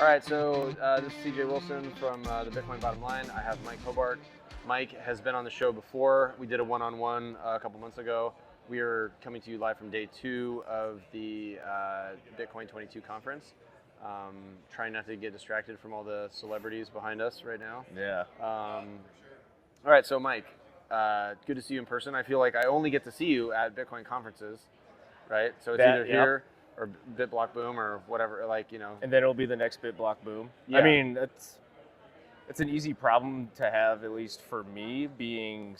All right, so this is CJ Wilson from the Bitcoin Bottom Line. I have Mike Hobart. Mike has been on the show before. We did a one-on-one a couple months ago. We are coming to you live from day 2 of the Bitcoin 22 conference. Trying not to get distracted from all the celebrities behind us right now. Yeah. All right, so Mike, good to see you in person. I feel like I only get to see you at Bitcoin conferences, right? So it's either here or BitBlock Boom or whatever, And then it'll be the next BitBlock Boom. Yeah. I mean, it's an easy problem to have, at least for me, being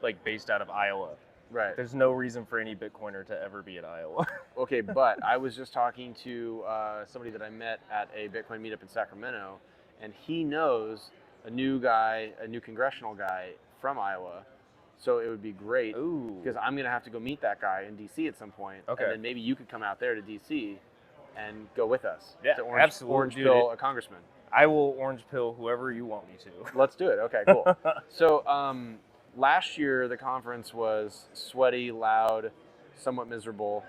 like based out of Iowa. Right. There's no reason for any Bitcoiner to ever be in Iowa. Okay, but I was just talking to somebody that I met at a Bitcoin meetup in Sacramento, and he knows a new congressional guy from Iowa. So it would be great because I'm going to have to go meet that guy in DC at some point. Okay. And then maybe you could come out there to DC and go with us. Yeah, to absolutely. Orange Pill a congressman. I will orange pill whoever you want me to. Let's do it. Okay, cool. So last year the conference was sweaty, loud, somewhat miserable,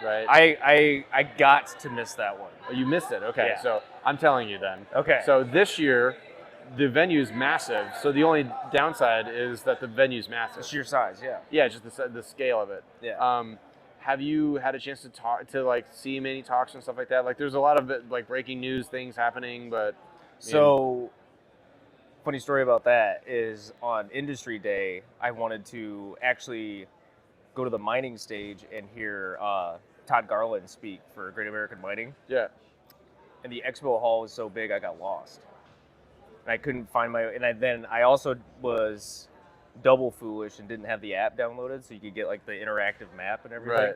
right? I got to miss that one. Oh, you missed it. Okay, Yeah. so I'm telling you then. Okay. So this year, the venue's massive. So the only downside is that the venue's massive. It's your size, yeah. Yeah, just the scale of it. Yeah. Have you had a chance to talk to see many talks and stuff like that? Like, there's a lot of breaking news things happening, but So, funny story about that is on Industry Day, I wanted to actually go to the mining stage and hear Todd Garland speak for Great American Mining. yeah. And the expo hall was so big, I got lost. And I couldn't find then I also was double foolish and didn't have the app downloaded, so you could get like the interactive map and everything. Right.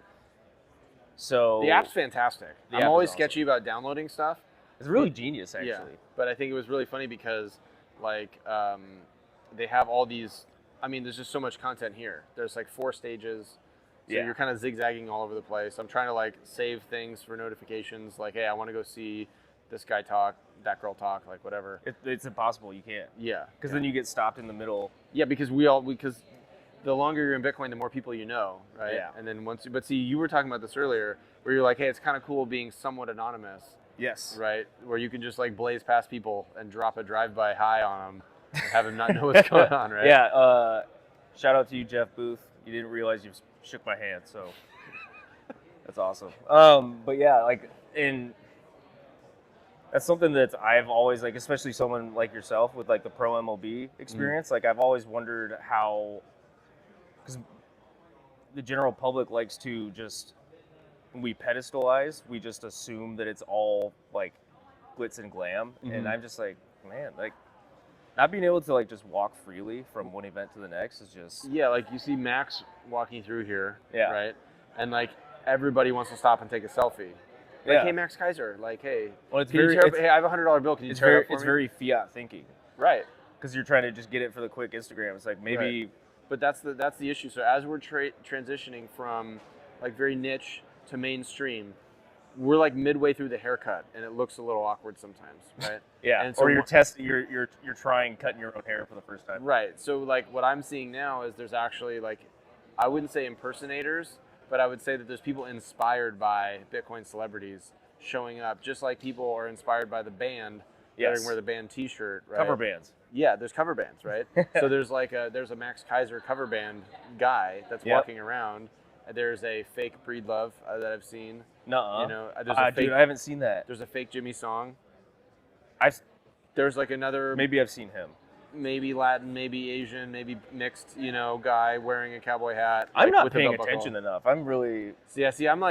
So The app's fantastic. The I'm app always is awesome. sketchy about downloading stuff. it's really genius, actually. Yeah, but I think it was really funny because, they have all these. I mean, there's just so much content here. There's 4 stages, so Yeah. you're kind of zigzagging all over the place. I'm trying to save things for notifications. Hey, I want to go see this guy talk, that girl talk, whatever. It's impossible. You can't. Yeah, Because yeah. then you get stopped in the middle. Yeah, because the longer you're in Bitcoin, the more people you know, right? Yeah. And then but see, you were talking about this earlier, where you're hey, it's kind of cool being somewhat anonymous. Yes. Right, where you can just blaze past people and drop a drive-by hi on them and have them not know what's going on, right? Yeah. Shout out to you, Jeff Booth. You didn't realize you shook my hand, so that's awesome. But yeah, that's something that I've always especially someone like yourself with the pro MLB experience. I've always wondered how, because the general public likes to just, when we pedestalize, we just assume that it's all glitz and glam, and I'm just man, not being able to just walk freely from one event to the next is just Yeah, you see Max walking through here, Yeah. right? And everybody wants to stop and take a selfie. Yeah. Hey, Max Kaiser, hey, Well, it's can you very- tear up, it's- hey, I have $100 bill, can you it's tear it very up for it's me? very fiat thinking, Right. because you're trying to just get it for the quick Instagram. It's maybe But that's the issue. So as we're transitioning from very niche to mainstream, we're midway through the haircut, and it looks a little awkward sometimes, right? yeah, And so or you're trying cutting your own hair for the first time. Right. So what I'm seeing now is there's actually I wouldn't say impersonators, but I would say that there's people inspired by Bitcoin celebrities showing up, just like people are inspired by the band. Yes. They wear the band T-shirt, right? Cover bands. Yeah, there's cover bands, right? So there's there's a Max Kaiser cover band guy that's Yep. walking around. There's a fake Breedlove that I've seen. Nuh-uh. There's a fake. Dude, I haven't seen that. There's a fake Jimmy Song. I've There's another maybe I've seen him. maybe Latin, maybe Asian, maybe mixed, guy wearing a cowboy hat. I'm not with a paying belt buckle. attention enough. I'm really Yeah, see, I'm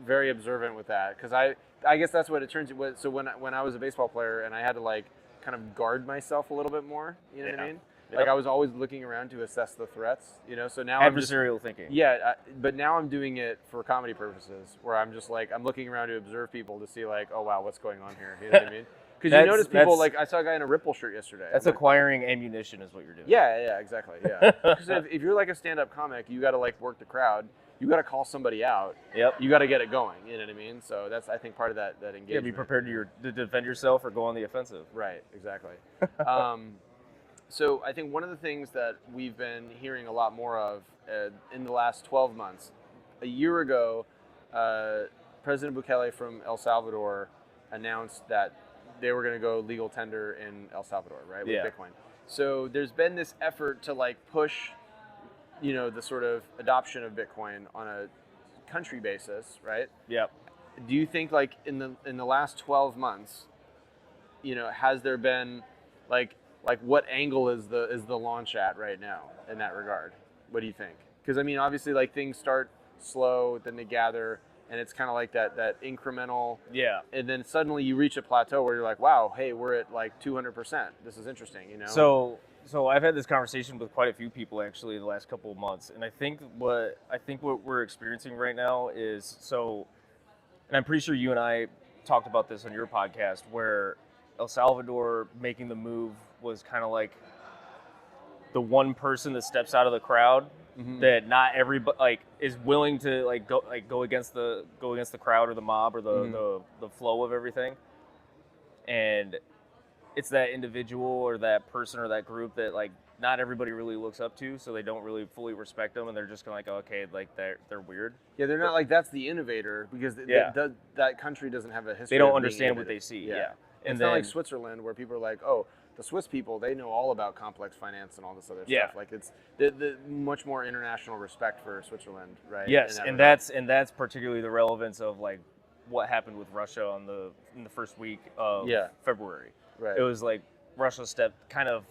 very observant with that because I guess that's what it turns into. So when I was a baseball player and I had to kind of guard myself a little bit more, you know what I Yeah. mean? Yep. I was always looking around to assess the threats, So now I'm just adversarial thinking. yeah, but now I'm doing it for comedy purposes, where I'm just I'm looking around to observe people to see oh wow, what's going on here? You know what I mean? Because you notice people I saw a guy in a Ripple shirt yesterday. That's I'm acquiring ammunition, is what you're doing. yeah, exactly. Yeah. Because if you're a stand-up comic, you got to work the crowd. You got to call somebody out. Yep. You got to get it going. You know what I mean? So that's, I think, part of that engagement. Yeah, be prepared to defend yourself or go on the offensive. Right. Exactly. So I think one of the things that we've been hearing a lot more of in the last 12 months, a year ago, President Bukele from El Salvador announced that they were going to go legal tender in El Salvador, right, with Yeah. Bitcoin. So there's been this effort to like push, the sort of adoption of Bitcoin on a country basis, right? Yep. Do you think like in the last 12 months, has there been like what angle is the launch at right now in that regard? What do you think? Because I mean, obviously, like things start slow, then they gather, and it's kind of like that incremental. Yeah. And then suddenly you reach a plateau where you're like, wow, hey, we're at like 200%. This is interesting, So I've had this conversation with quite a few people actually the last couple of months, and I think what we're experiencing right now is and I'm pretty sure you and I talked about this on your podcast, where El Salvador making the move was kind of like the one person that steps out of the crowd that not everybody is willing to go against the crowd or the mob or the flow of everything, and it's that individual or that person or that group that like not everybody really looks up to, so they don't really fully respect them, and they're just kind of like, okay, like they're weird. Yeah, they're not like that's the innovator because that country doesn't have a history. They don't of understand being what they see. innovative. Yeah. It's not like Switzerland where people are like, oh, the Swiss people, they know all about complex finance and all this other stuff. Like it's the much more international respect for Switzerland, right? Yes, and that's particularly the relevance of like what happened with Russia in the first week of February. Right. It was like Russia stepped kind of,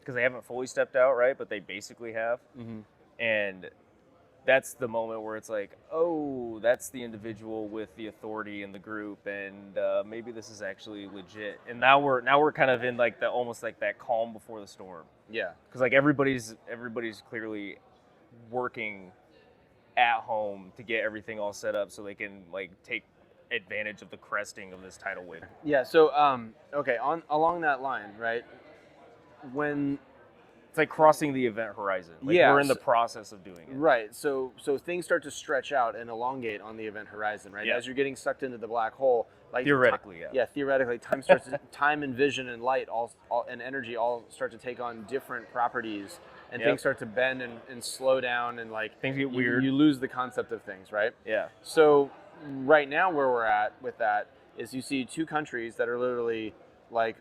because they haven't fully stepped out, right? But they basically have. And that's the moment where it's like, oh, that's the individual with the authority in the group, and maybe this is actually legit. And now we're kind of in like almost like that calm before the storm. Yeah. Because like everybody's clearly working at home to get everything all set up so they can like take advantage of the cresting of this tidal wave. Yeah. So okay, along that line, right? When it's like crossing the event horizon. Like we're in the process of doing it. Right. So things start to stretch out and elongate on the event horizon, right? Yeah. As you're getting sucked into the black hole, like theoretically, theoretically, time and vision and light all and energy all start to take on different properties, and things start to bend and slow down, and like things get weird. You lose the concept of things, right? Yeah. So right now, where we're at with that is you see two countries that are literally like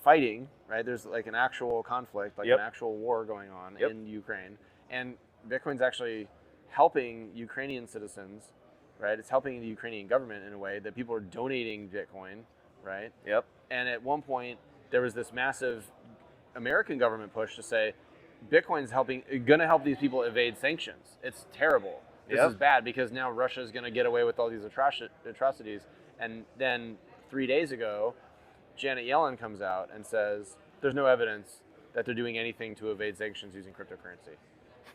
fighting, right? There's like an actual conflict, like an actual war going on in Ukraine, and Bitcoin's actually helping Ukrainian citizens, right? It's helping the Ukrainian government in a way that people are donating Bitcoin, right? Yep. And at one point, there was this massive American government push to say Bitcoin's going to help these people evade sanctions. It's terrible. This is bad because now Russia is going to get away with all these atrocities. And then 3 days ago, Janet Yellen comes out and says there's no evidence that they're doing anything to evade sanctions using cryptocurrency.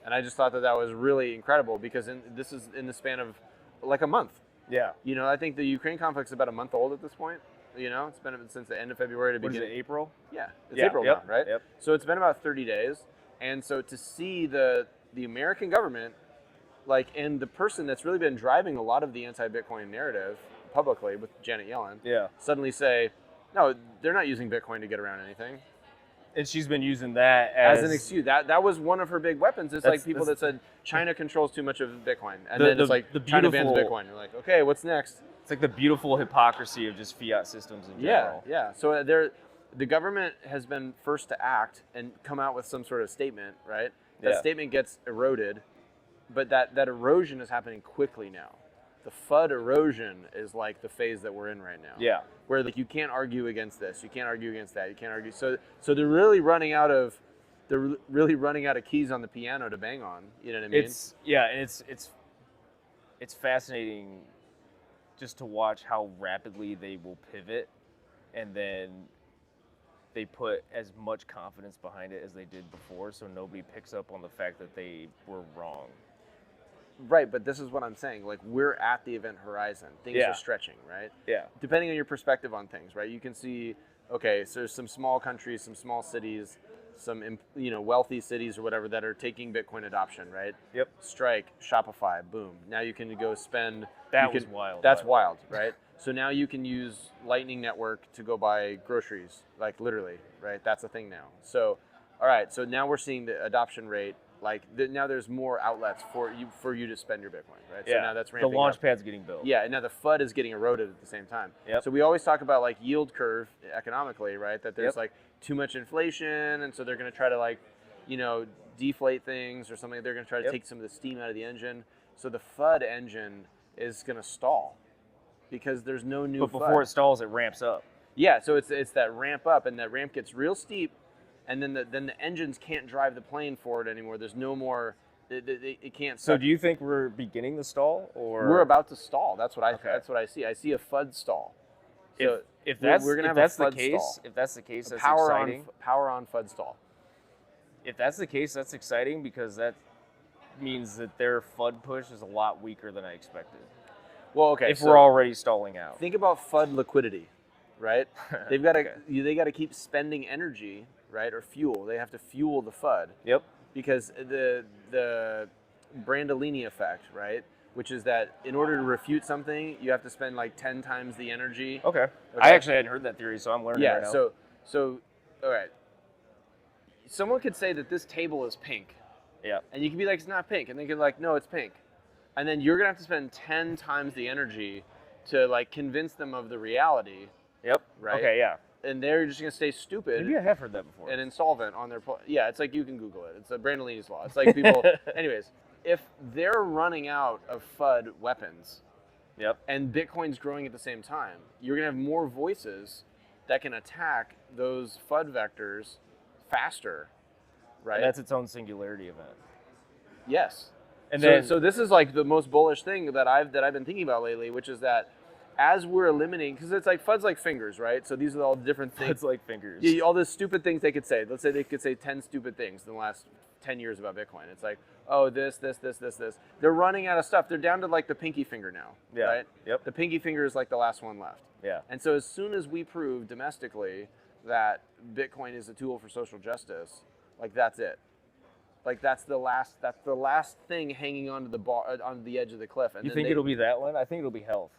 And I just thought that was really incredible because this is in the span of like a month. Yeah. I think the Ukraine conflict's about a month old at this point. It's been since the end of February to begin. What is it, April? Yeah, it's April now, right? Yep. So it's been about 30 days. And so to see the American government, and the person that's really been driving a lot of the anti-Bitcoin narrative publicly with Janet Yellen, suddenly say, no, they're not using Bitcoin to get around anything. And she's been using that as an excuse. That was one of her big weapons. It's like people that said China controls too much of Bitcoin, and then it's like China bans Bitcoin. You're like, okay, what's next? It's like the beautiful hypocrisy of just fiat systems in general. Yeah. So the government has been first to act and come out with some sort of statement, right? That statement gets eroded, but that erosion is happening quickly now. The FUD erosion is like the phase that we're in right now. Yeah. Where like you can't argue against this, you can't argue against that, you can't argue. So they're really running out of keys on the piano to bang on. You know what I mean? It's fascinating just to watch how rapidly they will pivot, and then they put as much confidence behind it as they did before, so nobody picks up on the fact that they were wrong. Right, but this is what I'm saying. Like, we're at the event horizon. Things are stretching, right? Yeah. Depending on your perspective on things, right? You can see, okay, so there's some small countries, some small cities, some wealthy cities or whatever that are taking Bitcoin adoption, right? Yep. Strike, Shopify, boom. Now you can go spend. That was wild. That's wild, right? So now you can use Lightning Network to go buy groceries, like literally, right? That's a thing now. So, all right, so now we're seeing the adoption rate Like now there's more outlets for you to spend your Bitcoin, right? So Yeah. now that's The ramping launch up. pad's getting built. Yeah, and now the FUD is getting eroded at the same time. Yep. So we always talk about like yield curve economically, right? That there's Yep. like too much inflation, and so they're going to try to like, deflate things or something. They're going to try to Yep. take some of the steam out of the engine. So the FUD engine is going to stall because there's no new. But before FUD. it stalls, it ramps up. Yeah, so it's that ramp up, and that ramp gets real steep, and then the engines can't drive the plane forward anymore. There's no more. It can't. So do you think we're beginning the stall, or We're about to stall? That's what I. Okay. That's what I see. I see a FUD stall. So if that's we're gonna if have that's a the FUD case, stall. if that's the case, that's power exciting. on FUD stall. If that's the case, that's exciting because that means that their FUD push is a lot weaker than I expected. Well, okay. If we're already stalling out. Think about FUD liquidity, right? They've got to Okay. they got to keep spending energy, right, or fuel. They have to fuel the FUD Yep. because the Brandolini effect, right? Which is that in order to refute something, you have to spend like 10 times the energy. Okay. Okay. I actually hadn't heard that theory, so I'm learning Yeah. right now. So, all right. Someone could say that this table is pink, Yeah. and you could be like, it's not pink, and they could be like, no, it's pink, and then you're gonna have to spend 10 times the energy to like convince them of the reality, Yep. Right. Okay. Yeah. and they're just gonna stay stupid Maybe I have heard that before. and insolvent on their. Yeah, it's like you can Google it. It's a Brandolini's law. It's like people. Anyways, if they're running out of FUD weapons, Yep. and Bitcoin's growing at the same time, you're gonna have more voices that can attack those FUD vectors faster, right? And that's its own singularity event. Yes. And so, then so this is like the most bullish thing that I've been thinking about lately, which is that as we're eliminating, because it's like FUD's like fingers, right? So these are all different things. it's like fingers. Yeah, all the stupid things they could say. Let's say they could say 10 stupid things in the last 10 years about Bitcoin. It's like, oh, this. They're running out of stuff. They're down to like the pinky finger now, Yeah. right? Yep. The pinky finger is like the last one left. Yeah. And so as soon as we prove domestically that Bitcoin is a tool for social justice, like that's it. Like that's the last thing hanging onto the on the edge of the cliff. And You then think it'll be that one? I think it'll be health.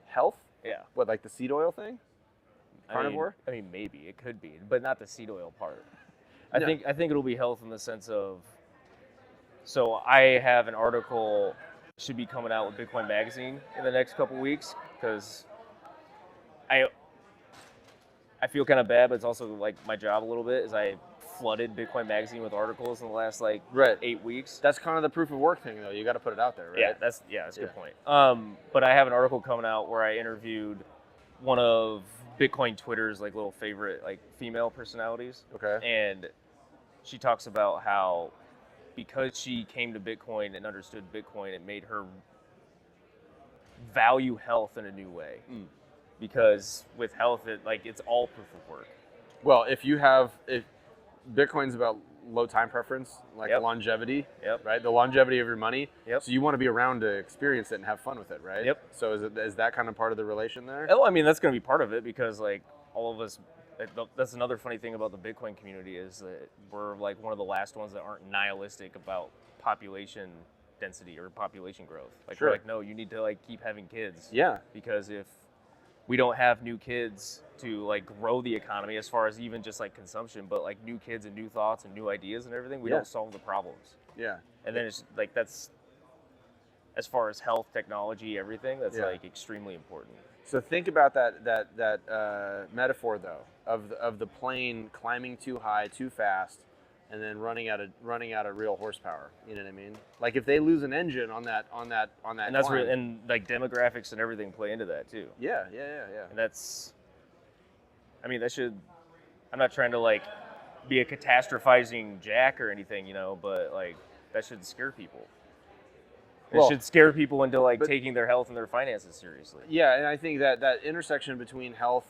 health? Yeah. What, like the seed oil thing? Carnivore? I mean, maybe it could be, but not the seed oil part. I No. think it'll be health in the sense of. So I have an article should be coming out with Bitcoin Magazine in the next couple weeks because I feel kind of bad, but it's also like my job a little bit. Is I flooded Bitcoin Magazine with articles in the last like Right. 8 weeks. That's kind of the proof of work thing, though. You got to put it out there, right? Yeah, that's a Yeah. good point. But I have an article coming out where I interviewed one of Bitcoin Twitter's like little favorite like female personalities, Okay. and she talks about how because she came to Bitcoin and understood Bitcoin, it made her value health in a new way. Mm. Because with health, it's all proof of work. Well, if Bitcoin's about low time preference, like Yep. longevity, Yep. right? The longevity of your money. Yep. So you want to be around to experience it and have fun with it, right? Yep. So is that kind of part of the relation there? Oh, I mean, that's going to be part of it because like all of us. That's another funny thing about the Bitcoin community is that we're like one of the last ones that aren't nihilistic about population density or population growth. Like Sure. we're like, no, you need to like keep having kids. Yeah. Because if we don't have new kids to like grow the economy as far as even just like consumption, but like new kids and new thoughts and new ideas and everything, we Yeah. don't solve the problems. Yeah. And then it's like that's as far as health, technology, everything, that's Yeah. like extremely important. So think about that metaphor though of the plane climbing too high, too fast, and then running out of real horsepower. You know what I mean? Like if they lose an engine on that And that's climb, where and like demographics and everything play into that too. yeah. And that's, I mean, that should, I'm not trying to like be a catastrophizing jack or anything, but like that should scare people. It Well, should scare people into like but- taking their health and their finances seriously. Yeah, and I think that intersection between health,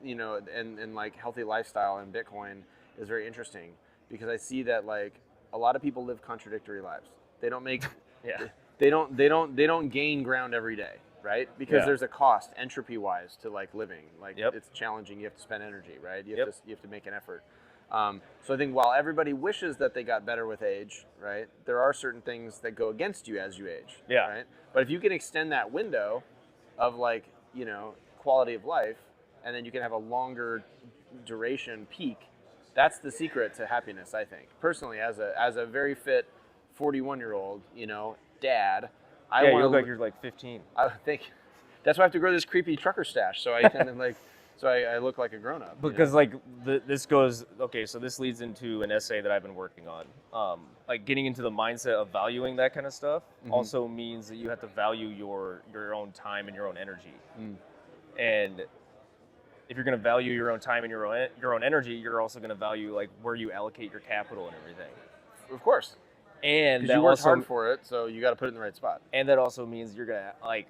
and like healthy lifestyle and Bitcoin is very interesting because I see that like a lot of people live contradictory lives. They don't make Yeah. they don't gain ground every day, right? Because Yeah. there's a cost entropy wise to like living. Like Yep. it's challenging. You have to spend energy, right? You Yep. have to make an effort. So I think while everybody wishes that they got better with age, right? There are certain things that go against you as you age. Yeah. Right. But if you can extend that window of like, quality of life, and then you can have a longer duration peak, that's the secret to happiness, I think. Personally, as a very fit 41-year-old, dad, I Yeah, want you look to like you're like 15. I think that's why I have to grow this creepy trucker stash, so I can I look like a grown up. Because like this goes okay, so this leads into an essay that I've been working on. Like getting into the mindset of valuing that kind of stuff also means that you have to value your own time and your own energy. And if you're going to value your own time and your own energy, you're also going to value like where you allocate your capital and everything. Of course. And because that you worked also hard for it, so you got to put it in the right spot. and that also means you're going to like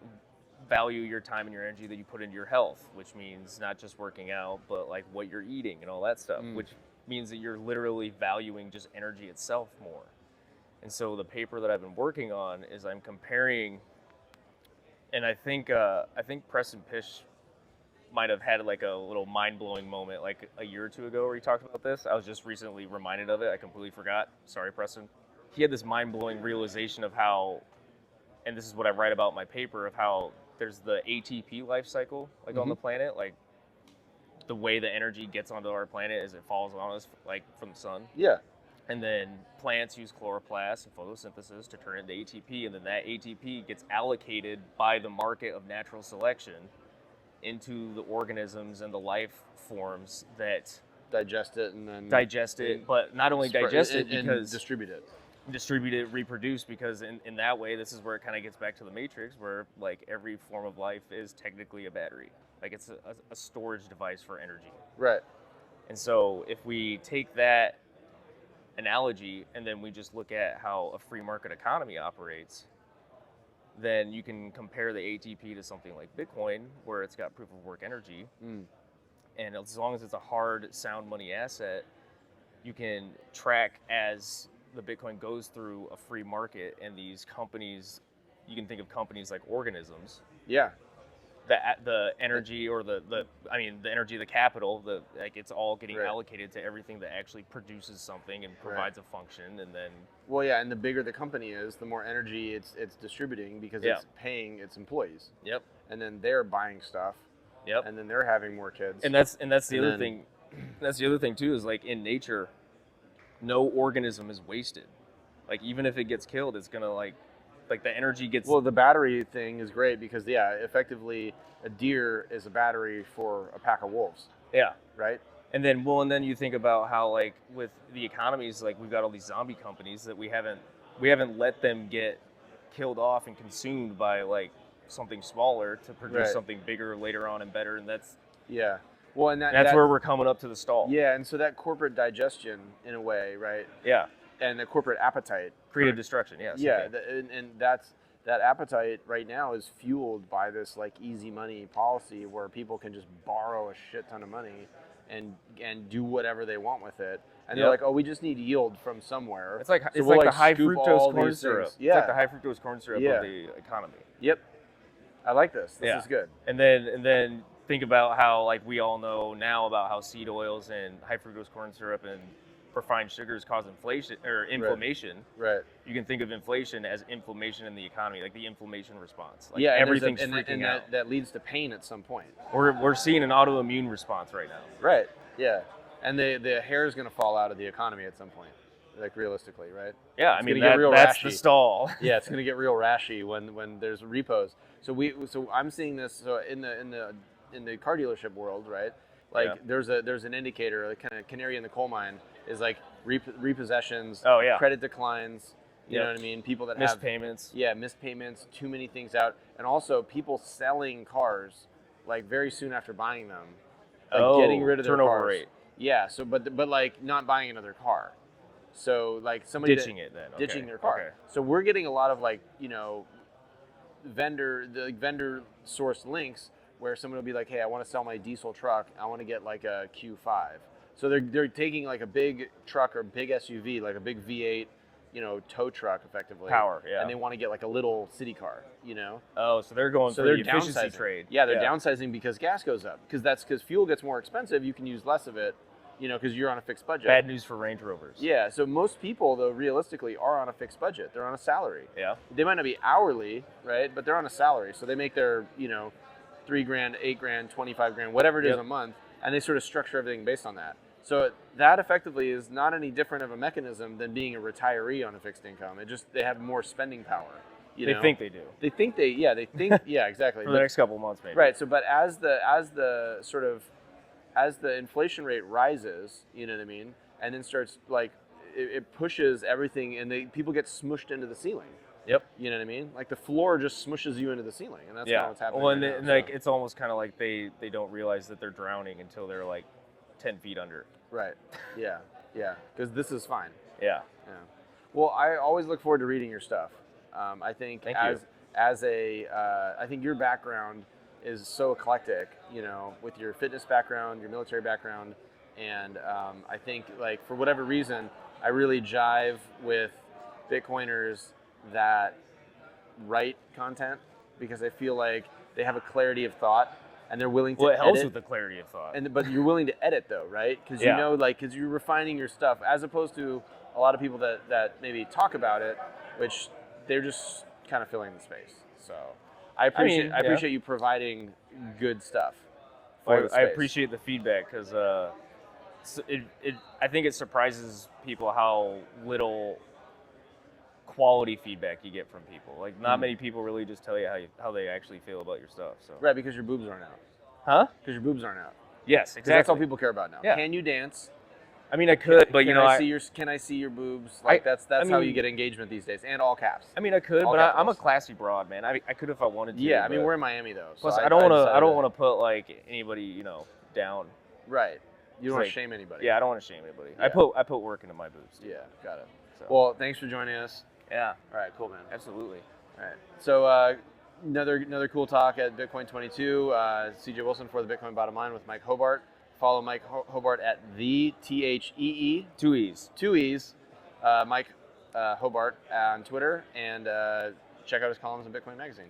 value your time and your energy that you put into your health, which means not just working out, but like what you're eating and all that stuff, which means that you're literally valuing just energy itself more. And so the paper that I've been working on is I'm comparing, and I think Preston Pysh might have had like a little mind-blowing moment like a year or two ago where he talked about this. I was just recently reminded of it. I completely forgot. Sorry, Preston. He had this mind-blowing realization of how, and this is what I write about in my paper, of how there's the ATP life cycle like on the planet. Like the way the energy gets onto our planet is it falls on us like from the sun. Yeah. And then plants use chloroplast and photosynthesis to turn it into ATP, and then that ATP gets allocated by the market of natural selection into the organisms and the life forms that digest it and then digest it, but not only digest it because distribute it, reproduce, because in that way, this is where it kind of gets back to the Matrix, where like every form of life is technically a battery. Like it's a storage device for energy. Right. And so if we take that analogy and then we just look at how a free market economy operates, then you can compare the ATP to something like Bitcoin, where it's got proof of work energy. And as long as it's a hard, sound money asset, you can track as the Bitcoin goes through a free market, and these companies, you can think of companies like organisms. Yeah. The energy or the energy of the capital, like it's all getting allocated to everything that actually produces something and provides a function, and then. Well, yeah, and the bigger the company is, the more energy it's distributing because it's paying its employees. Yep. And then they're buying stuff. Yep. And then they're having more kids. And that's the other thing. That's the other thing too, is like in nature, no organism is wasted. Like even if it gets killed, it's gonna like the energy gets. Well, the battery thing is great because effectively a deer is a battery for a pack of wolves. Yeah. Right. And then you think about how like with the economies, like we've got all these zombie companies that we haven't let them get killed off and consumed by like something smaller to produce something bigger later on and better, and that's well, and that's where we're coming up to the stall. Yeah, and so that corporate digestion in a way, right? Yeah. And the corporate appetite. Creative destruction, yes. Yeah, and that appetite right now is fueled by this like easy money policy where people can just borrow a shit ton of money and do whatever they want with it. And they're like, oh, we just need yield from somewhere. It's like the high fructose corn syrup. Yeah. It's like the high fructose corn syrup of the economy. Yep. I like this. This is good. And then think about how like we all know now about how seed oils and high fructose corn syrup and refined sugars cause inflammation. Right. You can think of inflation as inflammation in the economy, like the inflammation response. Like everything's freaking out. That leads to pain at some point. We're seeing an autoimmune response right now. Right. Yeah. And the hair is going to fall out of the economy at some point, like realistically, right? Yeah, it's that's rashy. The stall. Yeah, it's going to get real rashy when there's repos. So I'm seeing this. So in the car dealership world, right? Like there's an indicator, like kind of canary in the coal mine, is like repossessions, credit declines. You know what I mean? People that missed payments. Yeah, missed payments, too many things out, and also people selling cars like very soon after buying them, like getting rid of their turnover cars. rate. Yeah, so but like not buying another car. So like somebody ditching it then. Ditching their car. Okay. So we're getting a lot of like, vendor sourced links where someone will be like, hey, I want to sell my diesel truck. I want to get like a Q5. So they're taking like a big truck or big SUV, like a big V8, tow truck effectively. Power, yeah. And they want to get like a little city car, Oh, so they're going for the efficiency trade. Yeah, they're downsizing because gas goes up. Because fuel gets more expensive, you can use less of it, because you're on a fixed budget. Bad news for Range Rovers. Yeah, so most people, though, realistically, are on a fixed budget. They're on a salary. Yeah. They might not be hourly, right? But they're on a salary. So they make their, $3,000, $8,000, $25,000, whatever it is a month, and they sort of structure everything based on that. So that effectively is not any different of a mechanism than being a retiree on a fixed income. They have more spending power. They think they do. They think yeah, exactly. For the next couple of months, maybe. Right. So, but as the inflation rate rises, you know what I mean, and then starts like it pushes everything, and people get smushed into the ceiling. Yep. You know what I mean? Like the floor just smushes you into the ceiling, and that's kind of what's happening. Well, right and now, like it's almost kind of like they don't realize that they're drowning until they're like 10 feet under. Right. Yeah. Yeah. Because this is fine. Yeah. Yeah. Well, I always look forward to reading your stuff. I think I think your background is so eclectic, you know, with your fitness background, your military background, and I think like for whatever reason, I really jive with Bitcoiners that write content because I feel like they have a clarity of thought and they're willing to Well, it helps edit. with the clarity of thought. But you're willing to edit though, right? Because you know, like, because you're refining your stuff as opposed to a lot of people that maybe talk about it, which they're just kind of filling the space. So I appreciate you providing good stuff. I appreciate the feedback because I think it surprises people how little quality feedback you get from people. Like not many people really just tell you how they actually feel about your stuff. So right, because your boobs aren't out. Huh? Because your boobs aren't out. Yes, exactly. That's all people care about now. Yeah. Can you dance? I mean, I could, but you know, can I see your boobs? Like that's how you get engagement these days, and all caps. I mean, I could, All but capitals. I'm a classy broad, man. I could if I wanted to. Yeah, I mean, but we're in Miami though. So plus, I don't decided want to put like anybody, you know, down. Right. You don't want to Like, shame anybody. Yeah, I don't want to shame anybody. Yeah. I put work into my boobs. Yeah, got it. So. Well, thanks for joining us. Yeah, All right, cool, man. absolutely. All right. So another cool talk at Bitcoin 22. CJ Wilson for the Bitcoin Bottom Line with Mike Hobart. Follow Mike Hobart at the THEE. 2 E's. 2 E's. Mike Hobart on Twitter, and check out his columns in Bitcoin Magazine.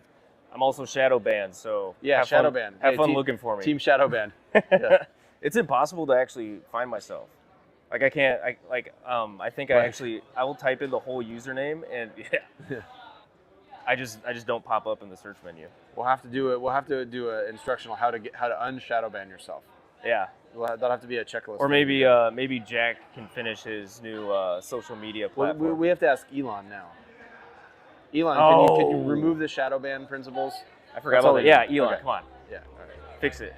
I'm also shadow banned, so Yeah, have shadow fun, banned. Have Hey, fun team- looking for me. Team Shadow Band. Yeah. It's impossible to actually find myself. Like I can't. I think Right. I will type in the whole username and Yeah. I just don't pop up in the search menu. We'll have to do it. We'll have to do an instructional how to unshadow ban yourself. Yeah. That'll have to be a checklist. Or maybe Jack can finish his new social media Well, platform. we have to ask Elon now. Elon, can you remove the shadow ban principles? I forgot That's all about we that. need. Yeah, Elon, Okay. come on, Yeah. All right. fix it.